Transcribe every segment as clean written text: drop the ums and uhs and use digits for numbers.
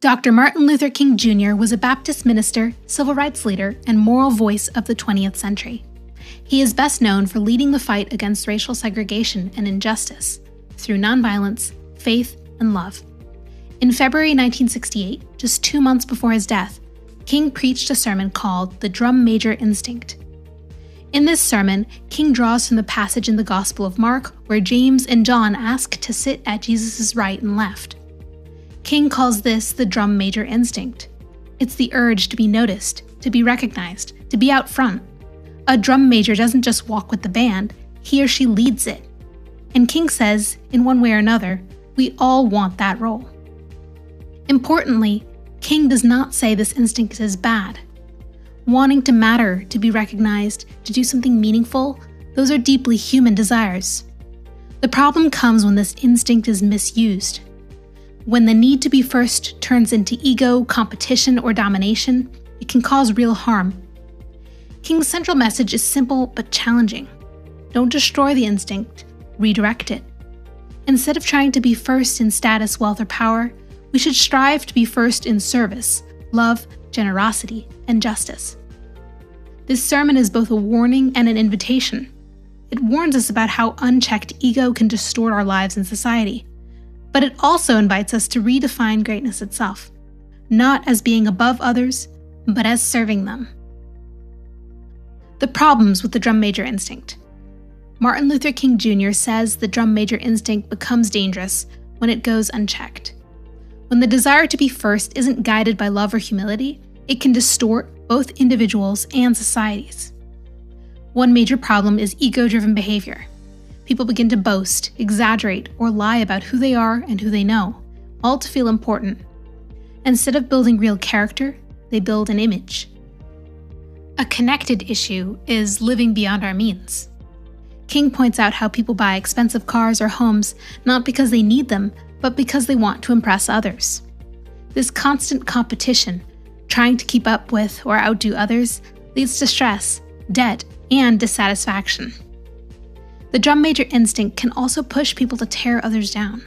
Dr. Martin Luther King Jr. was a Baptist minister, civil rights leader, and moral voice of the 20th century. He is best known for leading the fight against racial segregation and injustice through nonviolence, faith, and love. In February 1968, just 2 months before his death, King preached a sermon called The Drum Major Instinct. In this sermon, King draws from the passage in the Gospel of Mark where James and John ask to sit at Jesus' right and left. King calls this the drum major instinct. It's the urge to be noticed, to be recognized, to be out front. A drum major doesn't just walk with the band, he or she leads it. And King says, in one way or another, we all want that role. Importantly, King does not say this instinct is bad. Wanting to matter, to be recognized, to do something meaningful, those are deeply human desires. The problem comes when this instinct is misused. When the need to be first turns into ego, competition, or domination, it can cause real harm. King's central message is simple but challenging. Don't destroy the instinct, redirect it. Instead of trying to be first in status, wealth, or power, we should strive to be first in service, love, generosity, and justice. This sermon is both a warning and an invitation. It warns us about how unchecked ego can distort our lives and society. But it also invites us to redefine greatness itself, not as being above others, but as serving them. The problems with the drum major instinct. Martin Luther King Jr. says the drum major instinct becomes dangerous when it goes unchecked. When the desire to be first isn't guided by love or humility, it can distort both individuals and societies. One major problem is ego-driven behavior. People begin to boast, exaggerate, or lie about who they are and who they know, all to feel important. Instead of building real character, they build an image. A connected issue is living beyond our means. King points out how people buy expensive cars or homes not because they need them, but because they want to impress others. This constant competition, trying to keep up with or outdo others, leads to stress, debt, and dissatisfaction. The drum major instinct can also push people to tear others down.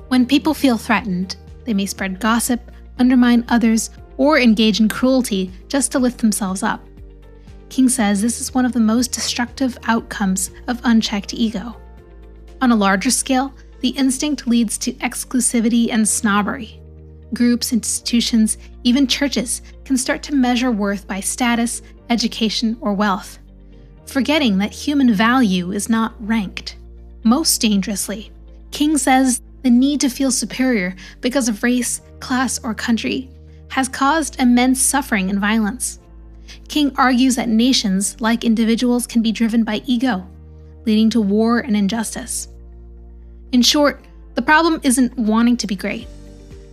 When people feel threatened, they may spread gossip, undermine others, or engage in cruelty just to lift themselves up. King says this is one of the most destructive outcomes of unchecked ego. On a larger scale, the instinct leads to exclusivity and snobbery. Groups, institutions, even churches can start to measure worth by status, education, or wealth, forgetting that human value is not ranked. Most dangerously, King says the need to feel superior because of race, class, or country has caused immense suffering and violence. King argues that nations, like individuals, can be driven by ego, leading to war and injustice. In short, the problem isn't wanting to be great.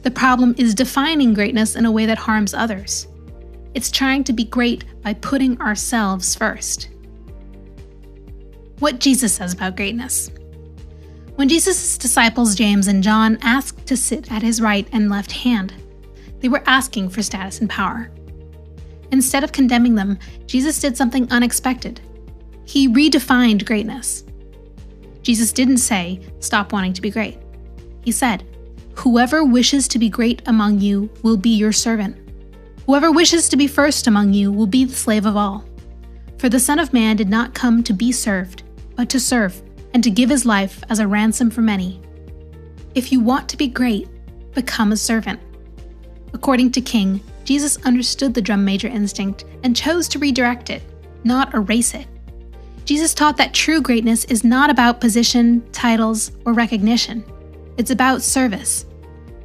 The problem is defining greatness in a way that harms others. It's trying to be great by putting ourselves first. What Jesus says about greatness. When Jesus' disciples James and John asked to sit at his right and left hand, they were asking for status and power. Instead of condemning them, Jesus did something unexpected. He redefined greatness. Jesus didn't say, "Stop wanting to be great." He said, "Whoever wishes to be great among you will be your servant. Whoever wishes to be first among you will be the slave of all. For the Son of Man did not come to be served, but to serve, and to give his life as a ransom for many." If you want to be great, become a servant. According to King, Jesus understood the drum major instinct and chose to redirect it, not erase it. Jesus taught that true greatness is not about position, titles, or recognition. It's about service.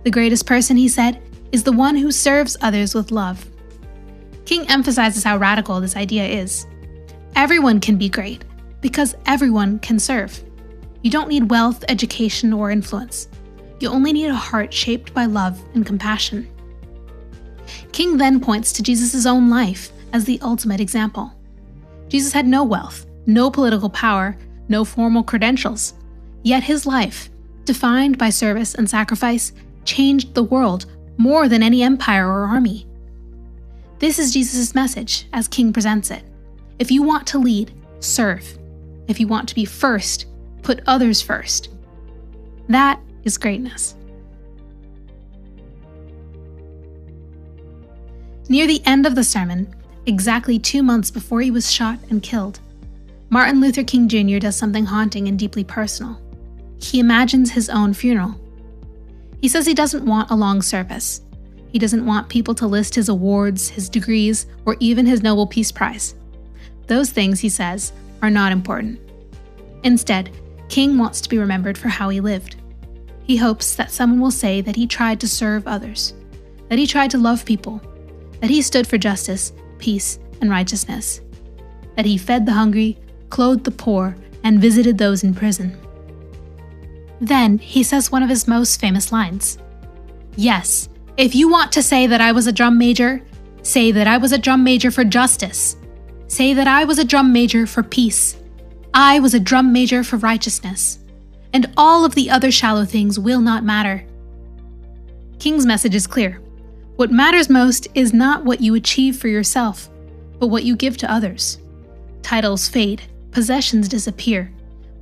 The greatest person, he said, is the one who serves others with love. King emphasizes how radical this idea is. Everyone can be great, because everyone can serve. You don't need wealth, education, or influence. You only need a heart shaped by love and compassion. King then points to Jesus' own life as the ultimate example. Jesus had no wealth, no political power, no formal credentials, yet his life, defined by service and sacrifice, changed the world more than any empire or army. This is Jesus' message as King presents it. If you want to lead, serve. If you want to be first, put others first. That is greatness. Near the end of the sermon, exactly 2 months before he was shot and killed, Martin Luther King Jr. does something haunting and deeply personal. He imagines his own funeral. He says he doesn't want a long service. He doesn't want people to list his awards, his degrees, or even his Nobel Peace Prize. Those things, he says, are not important. Instead, King wants to be remembered for how he lived. He hopes that someone will say that he tried to serve others, that he tried to love people, that he stood for justice, peace, and righteousness, that he fed the hungry, clothed the poor, and visited those in prison. Then he says one of his most famous lines. Yes, if you want to say that I was a drum major, say that I was a drum major for justice. Say that I was a drum major for peace. I was a drum major for righteousness. And all of the other shallow things will not matter. King's message is clear. What matters most is not what you achieve for yourself, but what you give to others. Titles fade, possessions disappear,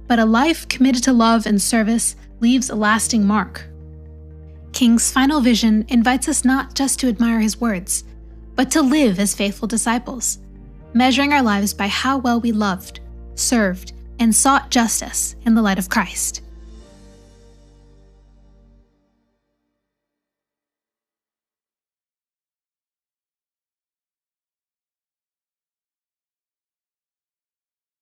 but a life committed to love and service leaves a lasting mark. King's final vision invites us not just to admire his words, but to live as faithful disciples, measuring our lives by how well we loved, served, and sought justice in the light of Christ.